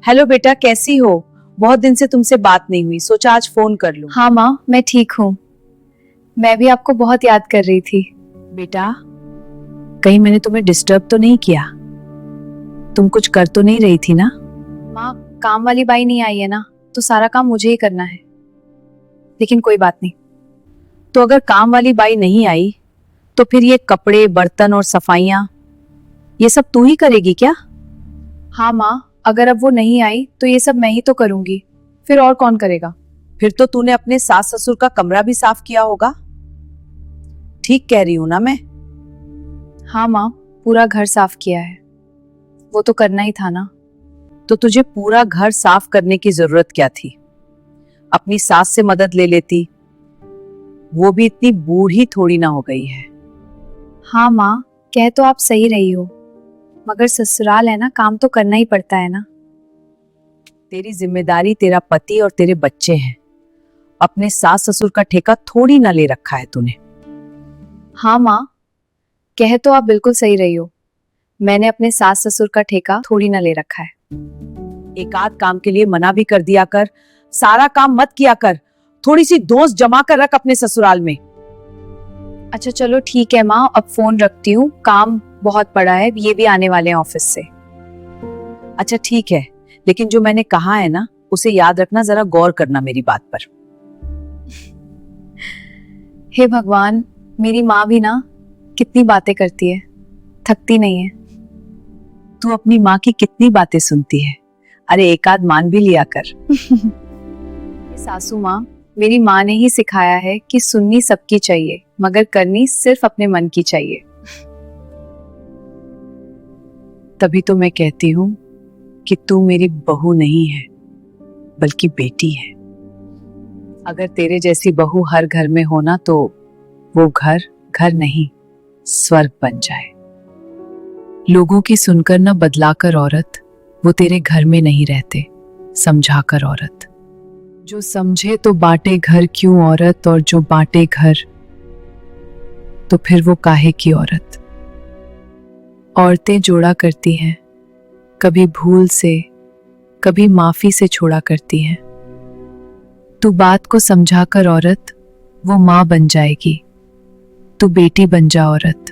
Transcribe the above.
Hello बेटा, कैसी हो? बहुत दिन से तुमसे बात नहीं हुई, सोचा आज फोन कर लूं। हाँ माँ, मैं ठीक हूँ। मैं भी आपको बहुत याद कर रही थी। बेटा, कहीं मैंने तुम्हें डिस्टर्ब तो नहीं किया? तुम कुछ कर तो नहीं रही थी ना? माँ, काम वाली बाई नहीं आई है ना, तो सारा काम मुझे ही करना है। लेकिन कोई बात नहीं। तो अगर काम वाली बाई नहीं आई तो फिर ये कपड़े, बर्तन और सफाइयां ये सब तू ही करेगी क्या? हाँ माँ, अगर अब वो नहीं आई तो ये सब मैं ही तो करूंगी, फिर और कौन करेगा? फिर तो तूने अपने सास ससुर का कमरा भी साफ किया होगा। ठीक कह रही हूं ना मैं? हाँ माँ, पूरा घर साफ किया है। वो तो करना ही था ना। तो तुझे पूरा घर साफ करने की जरूरत क्या थी? अपनी सास से मदद ले लेती। वो भी इतनी बूढ़ी थोड़ी ना हो गई है। हाँ माँ, कह तो आप सही रही हो, मगर ससुराल है ना, काम तो करना ही पड़ता है ना। तेरी जिम्मेदारी तेरा पति और तेरे बच्चे हैं। अपने सास ससुर का ठेका थोड़ी ना ले रखा है तूने। हाँ माँ, कह तो आप बिल्कुल सही रही हो। मैंने अपने सास ससुर का ठेका थोड़ी ना ले रखा है। एक आध काम के लिए मना भी कर दिया कर, सारा काम मत किया कर। थोड़ी सी दोस्त जमा कर रख अपने ससुराल में। अच्छा चलो ठीक है माँ, अब फोन रखती हूँ, काम बहुत पड़ा है, ये भी आने वाले हैं ऑफिस से। अच्छा ठीक है, लेकिन जो मैंने कहा है ना उसे याद रखना, जरा गौर करना मेरी बात पर। हे भगवान, मेरी माँ भी ना कितनी बातें करती है, थकती नहीं है। तू अपनी माँ की कितनी बातें सुनती है। अरे एक आध मान भी लिया कर। सासू माँ, मेरी माँ ने ही सिखाया है कि सुननी सबकी चाहिए, मगर करनी सिर्फ अपने मन की चाहिए। तभी तो मैं कहती हूँ कि तू मेरी बहू नहीं है, बल्कि बेटी है। अगर तेरे जैसी बहू हर घर में हो ना, तो वो घर घर नहीं, स्वर्ग बन जाए। लोगों की सुनकर न बदलाकर औरत, वो तेरे घर में नहीं रहते, समझाकर औरत। जो समझे तो बांटे घर क्यों औरत, और जो बांटे घर तो फिर वो काहे की औरत। औरतें जोड़ा करती हैं, कभी भूल से, कभी माफी से छोड़ा करती हैं। तू बात को समझाकर औरत, वो माँ बन जाएगी। तू बेटी बन जा औरत।